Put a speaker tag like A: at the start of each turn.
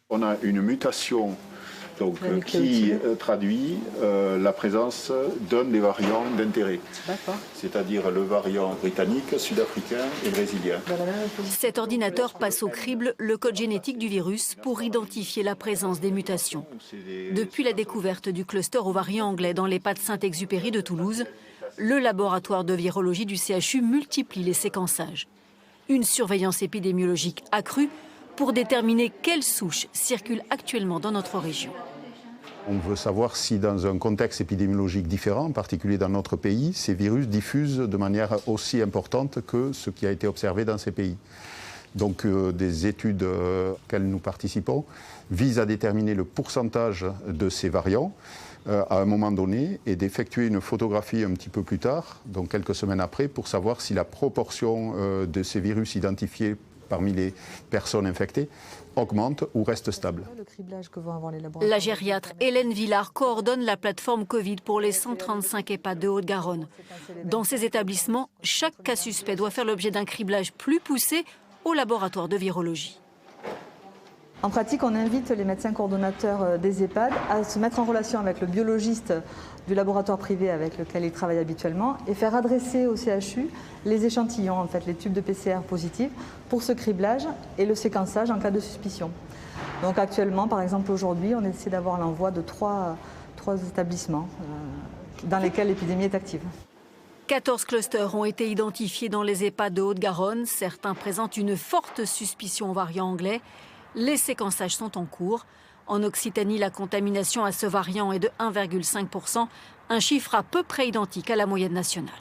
A: On a une mutation donc, qui traduit la présence d'un des variants d'intérêt, c'est-à-dire le variant britannique, sud-africain et brésilien.
B: Cet ordinateur passe au crible le code génétique du virus pour identifier la présence des mutations. Depuis la découverte du cluster au variant anglais dans l'EHPAD Saint-Exupéry de Toulouse, le laboratoire de virologie du CHU multiplie les séquençages. Une surveillance épidémiologique accrue pour déterminer quelles souches circulent actuellement dans notre région.
C: On veut savoir si dans un contexte épidémiologique différent, en particulier dans notre pays, ces virus diffusent de manière aussi importante que ce qui a été observé dans ces pays. Donc des études auxquelles nous participons visent à déterminer le pourcentage de ces variants à un moment donné et d'effectuer une photographie un petit peu plus tard, donc quelques semaines après, pour savoir si la proportion de ces virus identifiés parmi les personnes infectées augmente ou reste stable.
B: La gériatre Hélène Villard coordonne la plateforme Covid pour les 135 EHPAD de Haute-Garonne. Dans ces établissements, chaque cas suspect doit faire l'objet d'un criblage plus poussé au laboratoire de virologie.
D: En pratique, on invite les médecins coordonnateurs des EHPAD à se mettre en relation avec le biologiste du laboratoire privé avec lequel ils travaillent habituellement et faire adresser au CHU les échantillons, en fait, les tubes de PCR positifs pour ce criblage et le séquençage en cas de suspicion. Donc actuellement, par exemple aujourd'hui, on essaie d'avoir l'envoi de trois établissements dans lesquels l'épidémie est active.
B: 14 clusters ont été identifiés dans les EHPAD de Haute-Garonne. Certains présentent une forte suspicion au variant anglais. Les séquençages sont en cours. En Occitanie, la contamination à ce variant est de 1,5%, un chiffre à peu près identique à la moyenne nationale.